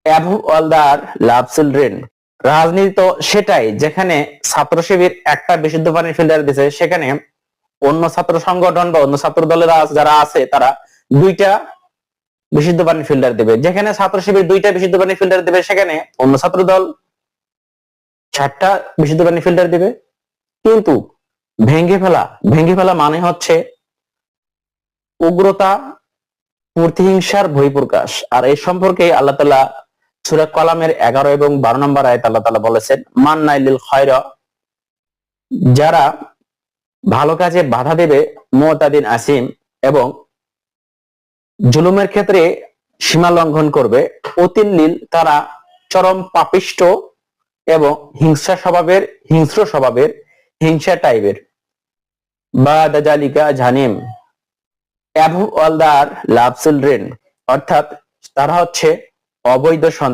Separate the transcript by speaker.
Speaker 1: Above all the love children. রাজনীতি তো সেটাই, যেখানে ছাত্র শিবির একটা বিশুদ্ধ পানির ফিল্টার দিছে, সেখানে অন্য ছাত্র সংগঠন বা অন্য ছাত্র দলের যারা আছে তারা দুইটা বিশুদ্ধ পানির ফিল্টার দেবে। যেখানে ছাত্র শিবির দুইটা বিশুদ্ধ পানির ফিল্টার দেবে, সেখানে অন্য ছাত্র দল 4টা বিশুদ্ধ পানির ফিল্টার দিবে। কিন্তু ভেঙে ফেলা মানে হচ্ছে উগ্রতা, প্রতিহিংসার বহিঃপ্রকাশ। আর এই সম্পর্কে আল্লাহ তাআলা সূরা কলামের 11 এবং 12 নম্বর আয়াতে আল্লাহ তাআলা বলেছেন, মান নাইলিল খায়রা, যারা ভালো কাজে বাধা দেবে, মুতাদিন আসিম, এবং জুলুমের ক্ষেত্রে সীমা লঙ্ঘন করবে, অতিল্লিল, তারা চরম পাপিষ্ট এবং হিংস্র স্বভাবের, হিংসা টাইপের। বাদা জালিকা জানিম, above all the love children, অর্থাৎ তারা হচ্ছে অবৈধ সন্তান।